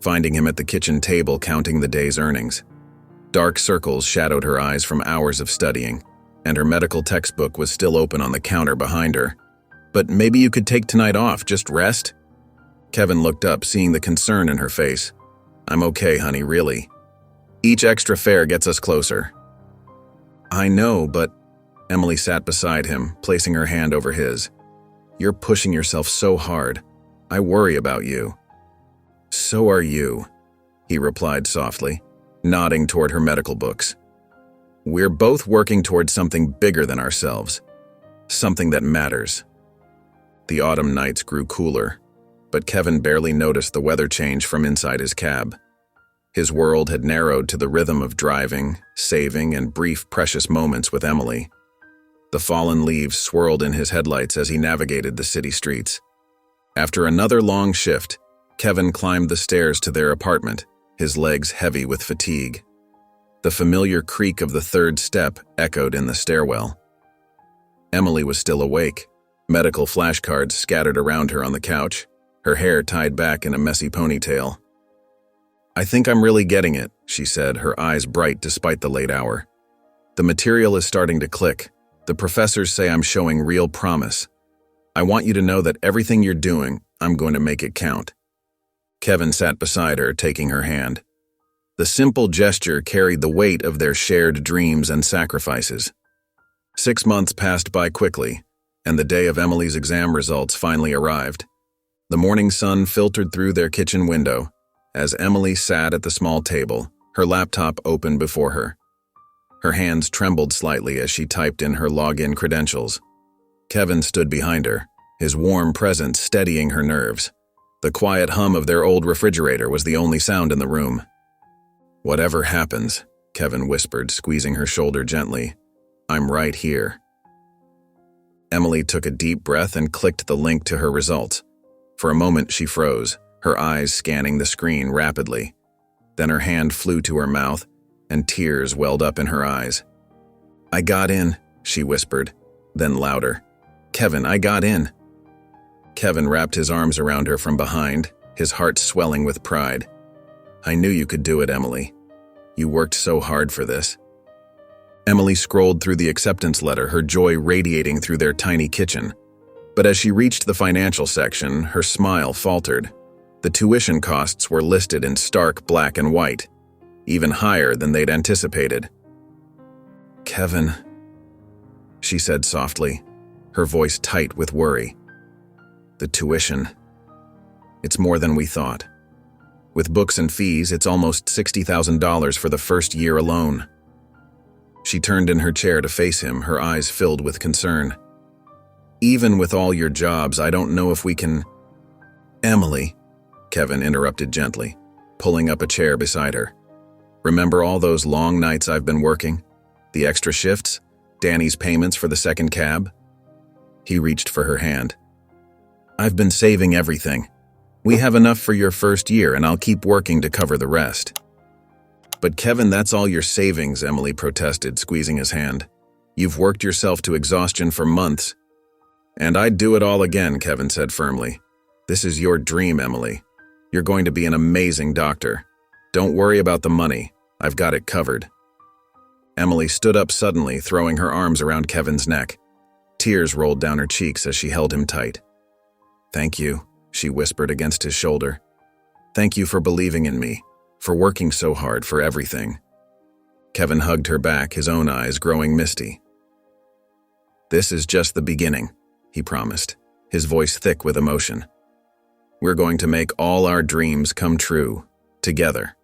finding him at the kitchen table counting the day's earnings. Dark circles shadowed her eyes from hours of studying, and her medical textbook was still open on the counter behind her. "But maybe you could take tonight off, just rest?" Kevin looked up, seeing the concern in her face. "I'm okay, honey, really. Each extra fare gets us closer." "I know, but..." Emily sat beside him, placing her hand over his. "You're pushing yourself so hard. I worry about you." "So are you," he replied softly, nodding toward her medical books. "We're both working toward something bigger than ourselves, something that matters." The autumn nights grew cooler, but Kevin barely noticed the weather change from inside his cab. His world had narrowed to the rhythm of driving, saving, and brief, precious moments with Emily. The fallen leaves swirled in his headlights as he navigated the city streets. After another long shift, Kevin climbed the stairs to their apartment, his legs heavy with fatigue. The familiar creak of the 3rd step echoed in the stairwell. Emily was still awake, medical flashcards scattered around her on the couch, her hair tied back in a messy ponytail. "I think I'm really getting it," she said, her eyes bright despite the late hour. "The material is starting to click. The professors say I'm showing real promise. I want you to know that everything you're doing, I'm going to make it count." Kevin sat beside her, taking her hand. The simple gesture carried the weight of their shared dreams and sacrifices. 6 months passed by quickly, and the day of Emily's exam results finally arrived. The morning sun filtered through their kitchen window as Emily sat at the small table, her laptop open before her. Her hands trembled slightly as she typed in her login credentials. Kevin stood behind her, his warm presence steadying her nerves. The quiet hum of their old refrigerator was the only sound in the room. "Whatever happens," Kevin whispered, squeezing her shoulder gently, "I'm right here." Emily took a deep breath and clicked the link to her results. For a moment she froze, her eyes scanning the screen rapidly. Then her hand flew to her mouth, and tears welled up in her eyes. "I got in," she whispered, then louder, "Kevin, I got in." Kevin wrapped his arms around her from behind, his heart swelling with pride. "I knew you could do it, Emily. You worked so hard for this." Emily scrolled through the acceptance letter, her joy radiating through their tiny kitchen. But as she reached the financial section, her smile faltered. The tuition costs were listed in stark black and white, even higher than they'd anticipated. "Kevin," she said softly, her voice tight with worry. "The tuition. It's more than we thought. With books and fees, it's almost $60,000 for the first year alone." She turned in her chair to face him, her eyes filled with concern. "Even with all your jobs, I don't know if we can—" "Emily," Kevin interrupted gently, pulling up a chair beside her. "Remember all those long nights I've been working? The extra shifts? Danny's payments for the second cab?" He reached for her hand. "I've been saving everything. We have enough for your first year, and I'll keep working to cover the rest." "But Kevin, that's all your savings," Emily protested, squeezing his hand. "You've worked yourself to exhaustion for months." "And I'd do it all again," Kevin said firmly. "This is your dream, Emily. You're going to be an amazing doctor. Don't worry about the money. I've got it covered." Emily stood up suddenly, throwing her arms around Kevin's neck. Tears rolled down her cheeks as she held him tight. "Thank you," she whispered against his shoulder. "Thank you for believing in me, for working so hard for everything." Kevin hugged her back, his own eyes growing misty. "This is just the beginning," he promised, his voice thick with emotion. "We're going to make all our dreams come true, together."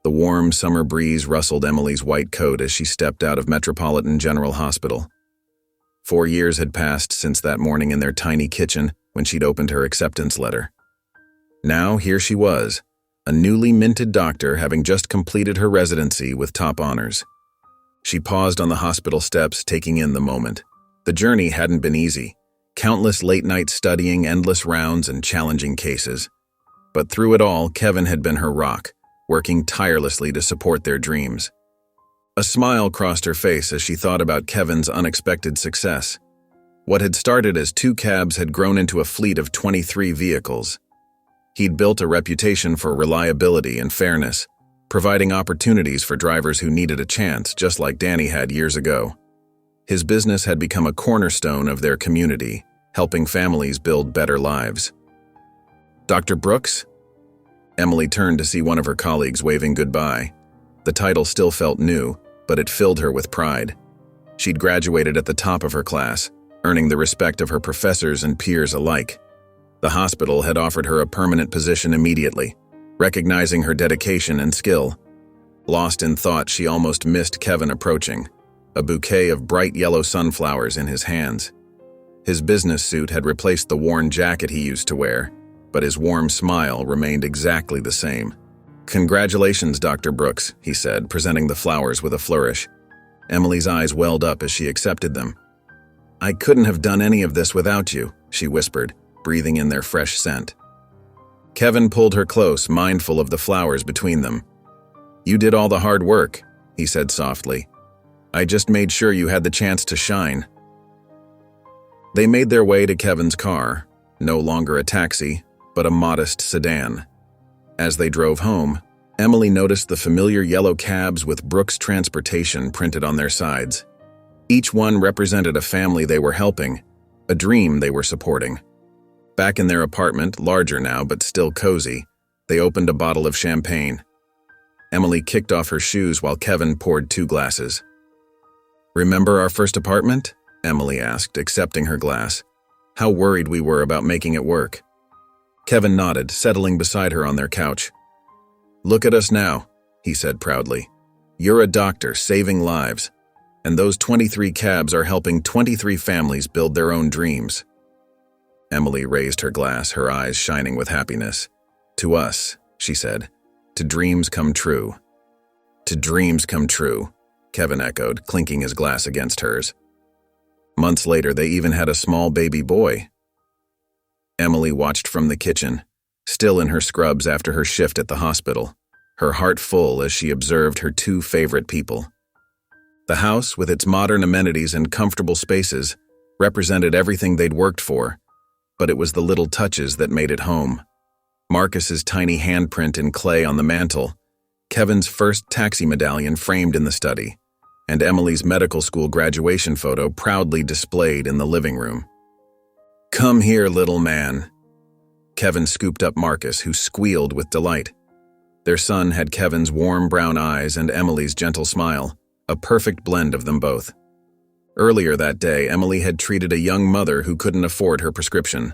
The warm summer breeze rustled Emily's white coat as she stepped out of Metropolitan General Hospital. 4 years had passed since that morning in their tiny kitchen when she'd opened her acceptance letter. Now here she was, a newly minted doctor having just completed her residency with top honors. She paused on the hospital steps, taking in the moment. The journey hadn't been easy. Countless late nights studying, endless rounds, and challenging cases. But through it all, Kevin had been her rock, working tirelessly to support their dreams. A smile crossed her face as she thought about Kevin's unexpected success. What had started as 2 cabs had grown into a fleet of 23 vehicles. He'd built a reputation for reliability and fairness, providing opportunities for drivers who needed a chance, just like Danny had years ago. His business had become a cornerstone of their community, helping families build better lives. "Dr. Brooks?" Emily turned to see one of her colleagues waving goodbye. The title still felt new, but it filled her with pride. She'd graduated at the top of her class, earning the respect of her professors and peers alike. The hospital had offered her a permanent position immediately, recognizing her dedication and skill. Lost in thought, she almost missed Kevin approaching, a bouquet of bright yellow sunflowers in his hands. His business suit had replaced the worn jacket he used to wear, but his warm smile remained exactly the same. "Congratulations, Dr. Brooks," he said, presenting the flowers with a flourish. Emily's eyes welled up as she accepted them. "I couldn't have done any of this without you," she whispered, breathing in their fresh scent. Kevin pulled her close, mindful of the flowers between them. "You did all the hard work," he said softly. "I just made sure you had the chance to shine." They made their way to Kevin's car, no longer a taxi, but a modest sedan. As they drove home, Emily noticed the familiar yellow cabs with Brooks Transportation printed on their sides. Each one represented a family they were helping, a dream they were supporting. Back in their apartment, larger now but still cozy, they opened a bottle of champagne. Emily kicked off her shoes while Kevin poured 2 glasses. "Remember our first apartment?" Emily asked, accepting her glass. "How worried we were about making it work." Kevin nodded, settling beside her on their couch. "Look at us now," he said proudly. "You're a doctor saving lives, and those 23 cabs are helping 23 families build their own dreams." Emily raised her glass, her eyes shining with happiness. "To us," she said, "to dreams come true." "To dreams come true," Kevin echoed, clinking his glass against hers. Months later, they even had a small baby boy. Emily watched from the kitchen, still in her scrubs after her shift at the hospital, her heart full as she observed her 2 favorite people. The house, with its modern amenities and comfortable spaces, represented everything they'd worked for, but it was the little touches that made it home. Marcus's tiny handprint in clay on the mantel, Kevin's first taxi medallion framed in the study, and Emily's medical school graduation photo proudly displayed in the living room. "Come here, little man." Kevin scooped up Marcus, who squealed with delight. Their son had Kevin's warm brown eyes and Emily's gentle smile, a perfect blend of them both. Earlier that day, Emily had treated a young mother who couldn't afford her prescription.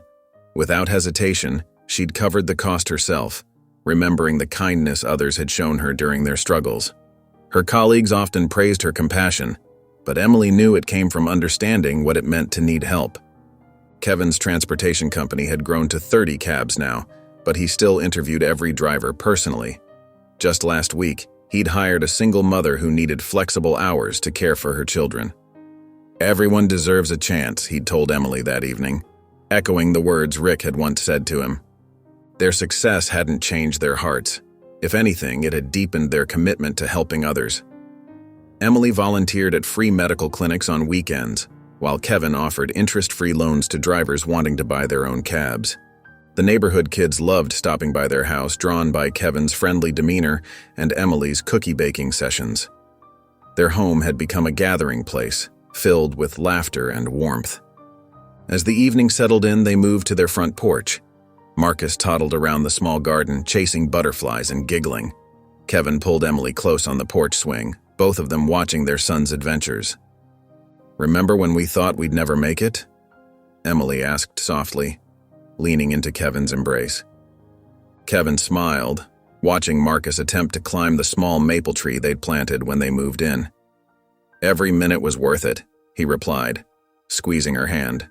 Without hesitation, she'd covered the cost herself, remembering the kindness others had shown her during their struggles. Her colleagues often praised her compassion, but Emily knew it came from understanding what it meant to need help. Kevin's transportation company had grown to 30 cabs now, but he still interviewed every driver personally. Just last week, he'd hired a single mother who needed flexible hours to care for her children. "Everyone deserves a chance," he'd told Emily that evening, echoing the words Rick had once said to him. Their success hadn't changed their hearts. If anything, it had deepened their commitment to helping others. Emily volunteered at free medical clinics on weekends, while Kevin offered interest-free loans to drivers wanting to buy their own cabs. The neighborhood kids loved stopping by their house, drawn by Kevin's friendly demeanor and Emily's cookie-baking sessions. Their home had become a gathering place, filled with laughter and warmth. As the evening settled in, they moved to their front porch. Marcus toddled around the small garden, chasing butterflies and giggling. Kevin pulled Emily close on the porch swing, both of them watching their son's adventures. "Remember when we thought we'd never make it?" Emily asked softly, leaning into Kevin's embrace. Kevin smiled, watching Marcus attempt to climb the small maple tree they'd planted when they moved in. "Every minute was worth it," he replied, squeezing her hand.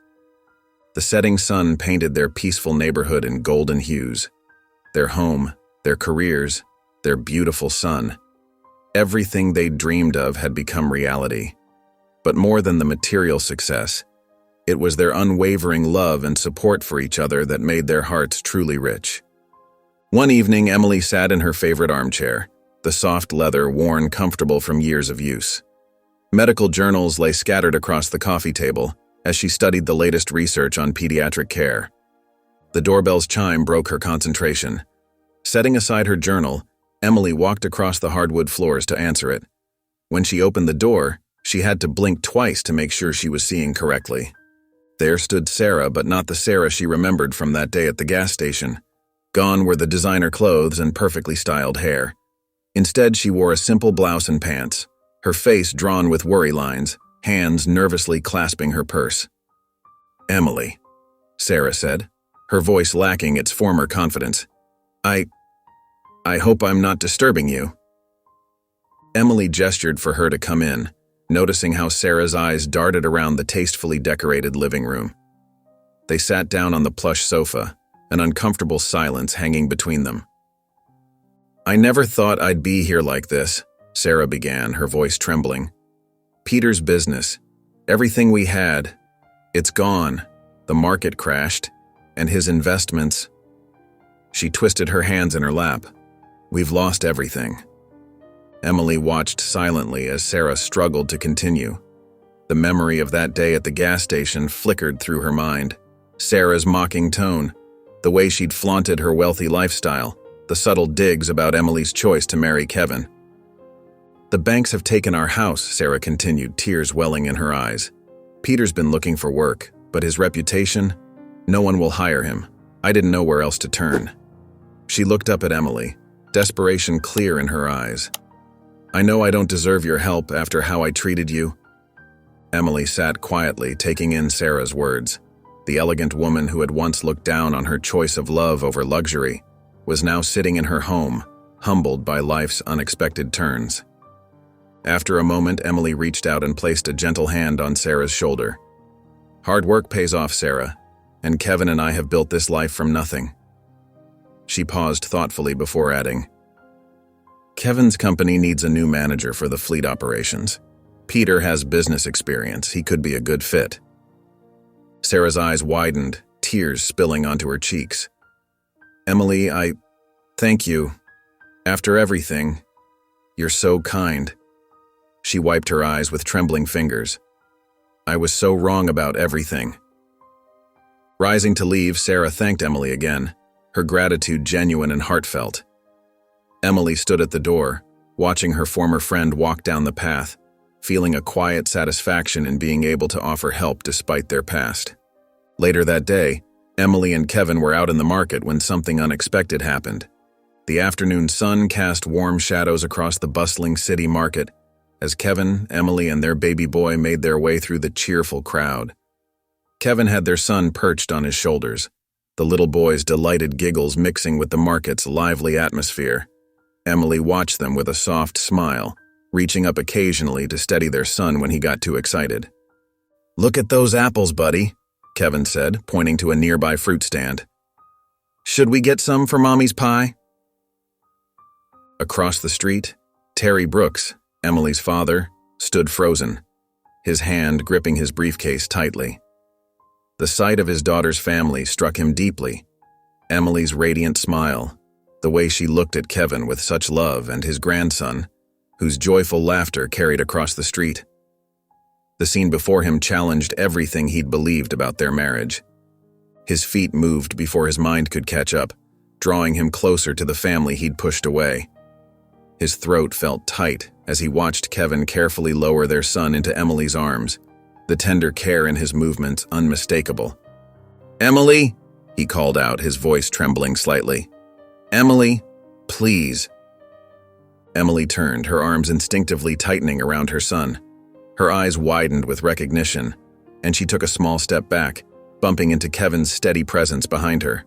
The setting sun painted their peaceful neighborhood in golden hues. Their home, their careers, their beautiful son. Everything they'd dreamed of had become reality. But more than the material success, it was their unwavering love and support for each other that made their hearts truly rich. One evening, Emily sat in her favorite armchair, the soft leather worn comfortable from years of use. Medical journals lay scattered across the coffee table as she studied the latest research on pediatric care. The doorbell's chime broke her concentration. Setting aside her journal, Emily walked across the hardwood floors to answer it. When she opened the door, she had to blink twice to make sure she was seeing correctly. There stood Sarah, but not the Sarah she remembered from that day at the gas station. Gone were the designer clothes and perfectly styled hair. Instead, she wore a simple blouse and pants, her face drawn with worry lines, hands nervously clasping her purse. "Emily," Sarah said, her voice lacking its former confidence. I hope I'm not disturbing you." Emily gestured for her to come in, noticing how Sarah's eyes darted around the tastefully decorated living room. They sat down on the plush sofa, an uncomfortable silence hanging between them. "I never thought I'd be here like this," Sarah began, her voice trembling. "Peter's business, everything we had, it's gone. The market crashed, and his investments." She twisted her hands in her lap. "We've lost everything." Emily watched silently as Sarah struggled to continue. The memory of that day at the gas station flickered through her mind. Sarah's mocking tone, the way she'd flaunted her wealthy lifestyle, the subtle digs about Emily's choice to marry Kevin. The banks have taken our house, Sarah continued, tears welling in her eyes. Peter's been looking for work, but his reputation? No one will hire him. I didn't know where else to turn. She looked up at Emily, desperation clear in her eyes. I know I don't deserve your help after how I treated you. Emily sat quietly, taking in Sarah's words. The elegant woman who had once looked down on her choice of love over luxury was now sitting in her home, humbled by life's unexpected turns. After a moment, Emily reached out and placed a gentle hand on Sarah's shoulder. Hard work pays off, Sarah, and Kevin and I have built this life from nothing. She paused thoughtfully before adding, Kevin's company needs a new manager for the fleet operations. Peter has business experience. He could be a good fit. Sarah's eyes widened, tears spilling onto her cheeks. Emily, I thank you. After everything, you're so kind. She wiped her eyes with trembling fingers. I was so wrong about everything. Rising to leave, Sarah thanked Emily again, her gratitude genuine and heartfelt. Emily stood at the door, watching her former friend walk down the path, feeling a quiet satisfaction in being able to offer help despite their past. Later that day, Emily and Kevin were out in the market when something unexpected happened. The afternoon sun cast warm shadows across the bustling city market as Kevin, Emily, and their baby boy made their way through the cheerful crowd. Kevin had their son perched on his shoulders, the little boy's delighted giggles mixing with the market's lively atmosphere. Emily watched them with a soft smile, reaching up occasionally to steady their son when he got too excited. Look at those apples, buddy, Kevin said, pointing to a nearby fruit stand. Should we get some for Mommy's pie? Across the street, Terry Brooks, Emily's father, stood frozen, his hand gripping his briefcase tightly. The sight of his daughter's family struck him deeply. Emily's radiant smile, the way she looked at Kevin with such love, and his grandson, whose joyful laughter carried across the street. The scene before him challenged everything he'd believed about their marriage. His feet moved before his mind could catch up, drawing him closer to the family he'd pushed away. His throat felt tight as he watched Kevin carefully lower their son into Emily's arms, the tender care in his movements unmistakable. Emily, he called out, his voice trembling slightly. Emily, please. Emily turned, her arms instinctively tightening around her son. Her eyes widened with recognition, and she took a small step back, bumping into Kevin's steady presence behind her.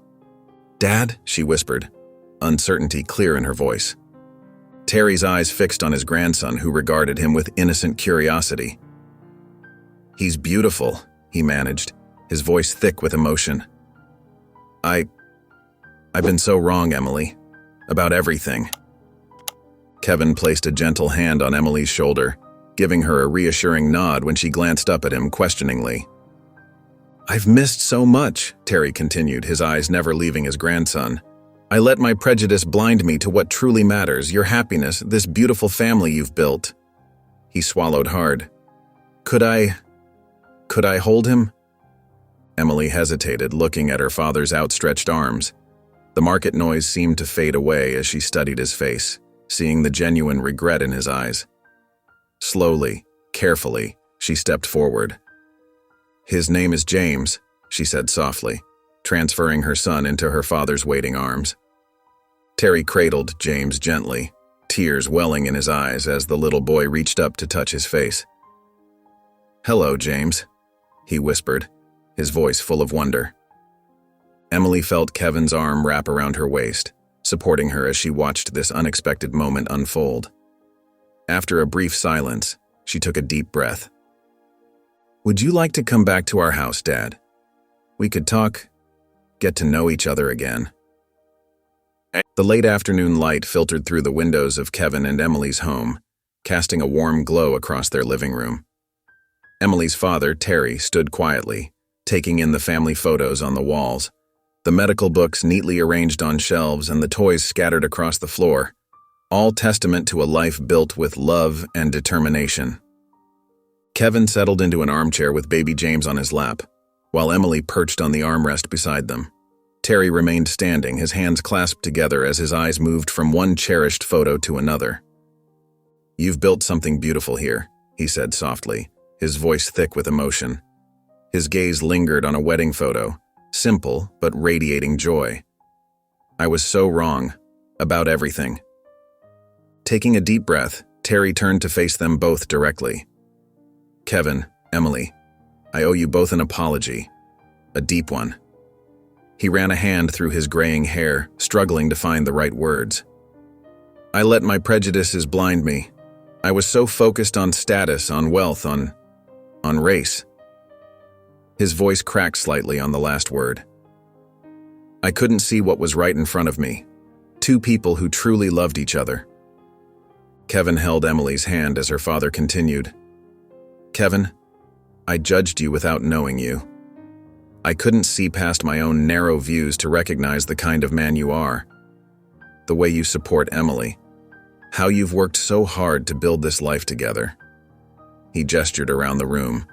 Dad, she whispered, uncertainty clear in her voice. Terry's eyes fixed on his grandson, who regarded him with innocent curiosity. He's beautiful, he managed, his voice thick with emotion. I've been so wrong, Emily, about everything. Kevin placed a gentle hand on Emily's shoulder, giving her a reassuring nod when she glanced up at him questioningly. I've missed so much, Terry continued, his eyes never leaving his grandson. I let my prejudice blind me to what truly matters, your happiness, this beautiful family you've built. He swallowed hard. Could I hold him? Emily hesitated, looking at her father's outstretched arms. The market noise seemed to fade away as she studied his face, seeing the genuine regret in his eyes. Slowly, carefully, she stepped forward. His name is James, she said softly, transferring her son into her father's waiting arms. Terry cradled James gently, tears welling in his eyes as the little boy reached up to touch his face. Hello, James, he whispered, his voice full of wonder. Emily felt Kevin's arm wrap around her waist, supporting her as she watched this unexpected moment unfold. After a brief silence, she took a deep breath. Would you like to come back to our house, Dad? We could talk, get to know each other again. The late afternoon light filtered through the windows of Kevin and Emily's home, casting a warm glow across their living room. Emily's father, Terry, stood quietly, taking in the family photos on the walls, the medical books neatly arranged on shelves and the toys scattered across the floor, all testament to a life built with love and determination. Kevin settled into an armchair with baby James on his lap, while Emily perched on the armrest beside them. Terry remained standing, his hands clasped together as his eyes moved from one cherished photo to another. "You've built something beautiful here," he said softly, his voice thick with emotion. His gaze lingered on a wedding photo, simple but radiating joy. "I was so wrong about everything." Taking a deep breath, Terry turned to face them both directly. "Kevin, Emily, I owe you both an apology, a deep one." He ran a hand through his graying hair, struggling to find the right words. "I let my prejudices blind me. I was so focused on status, on wealth, on race." His voice cracked slightly on the last word. "I couldn't see what was right in front of me. Two people who truly loved each other." Kevin held Emily's hand as her father continued. "Kevin, I judged you without knowing you. I couldn't see past my own narrow views to recognize the kind of man you are. The way you support Emily. How you've worked so hard to build this life together." He gestured around the room.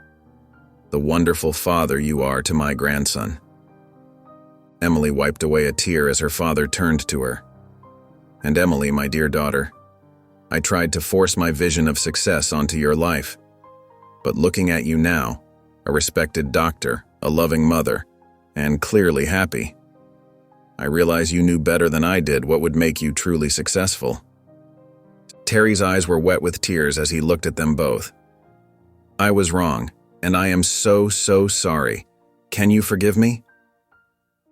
"The wonderful father you are to my grandson." Emily wiped away a tear as her father turned to her. "And Emily, my dear daughter, I tried to force my vision of success onto your life. But looking at you now, a respected doctor, a loving mother, and clearly happy, I realize you knew better than I did what would make you truly successful." Terry's eyes were wet with tears as he looked at them both. "I was wrong, and I am so sorry. Can you forgive me?"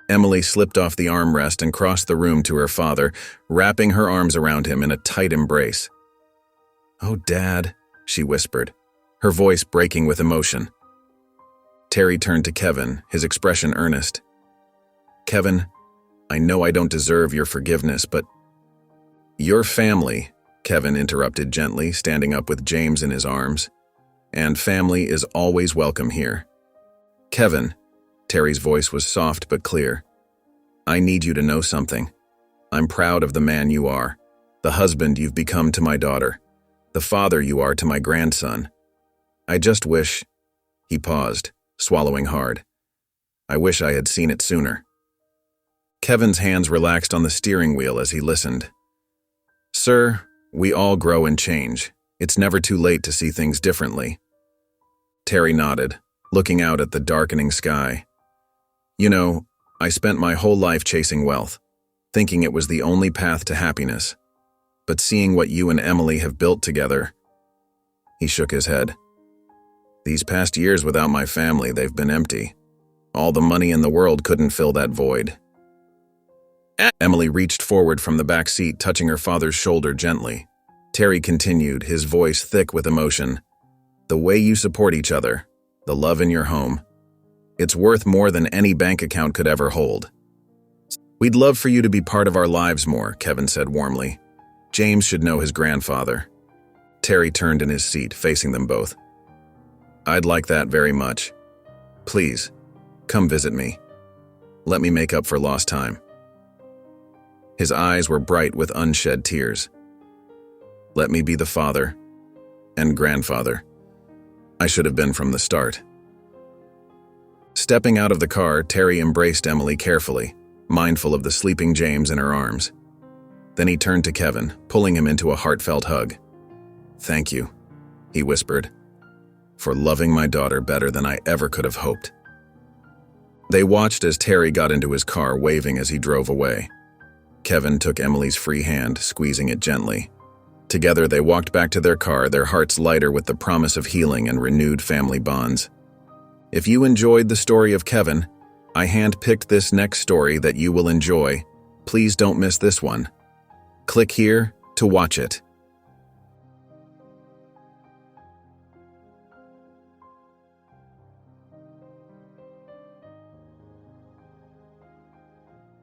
Emily slipped off the armrest and crossed the room to her father, wrapping her arms around him in a tight embrace. "Oh, Dad," she whispered, her voice breaking with emotion. Terry turned to Kevin, his expression earnest. "Kevin, I know I don't deserve your forgiveness, but—" "Your family," Kevin interrupted gently, standing up with James in his arms. "And family is always welcome here. Kevin," Terry's voice was soft but clear, "I need you to know something. I'm proud of the man you are, the husband you've become to my daughter, the father you are to my grandson. I just wish—" He paused, swallowing hard. "I wish I had seen it sooner." Kevin's hands relaxed on the steering wheel as he listened. "Sir, we all grow and change. It's never too late to see things differently." Terry nodded, looking out at the darkening sky. "You know, I spent my whole life chasing wealth, thinking it was the only path to happiness. But seeing what you and Emily have built together—" He shook his head. "These past years without my family, they've been empty. All the money in the world couldn't fill that void." Emily reached forward from the back seat, touching her father's shoulder gently. Terry continued, his voice thick with emotion. "The way you support each other, the love in your home, it's worth more than any bank account could ever hold." "We'd love for you to be part of our lives more," Kevin said warmly. "James should know his grandfather." Terry turned in his seat, facing them both. "I'd like that very much. Please, come visit me. Let me make up for lost time." His eyes were bright with unshed tears. "Let me be the father and grandfather I should have been from the start." Stepping out of the car, Terry embraced Emily carefully, mindful of the sleeping James in her arms. Then he turned to Kevin, pulling him into a heartfelt hug. "Thank you," he whispered, "for loving my daughter better than I ever could have hoped." They watched as Terry got into his car, waving as he drove away. Kevin took Emily's free hand, squeezing it gently. Together they walked back to their car, their hearts lighter with the promise of healing and renewed family bonds. If you enjoyed the story of Kevin, I hand-picked this next story that you will enjoy. Please don't miss this one. Click here to watch it.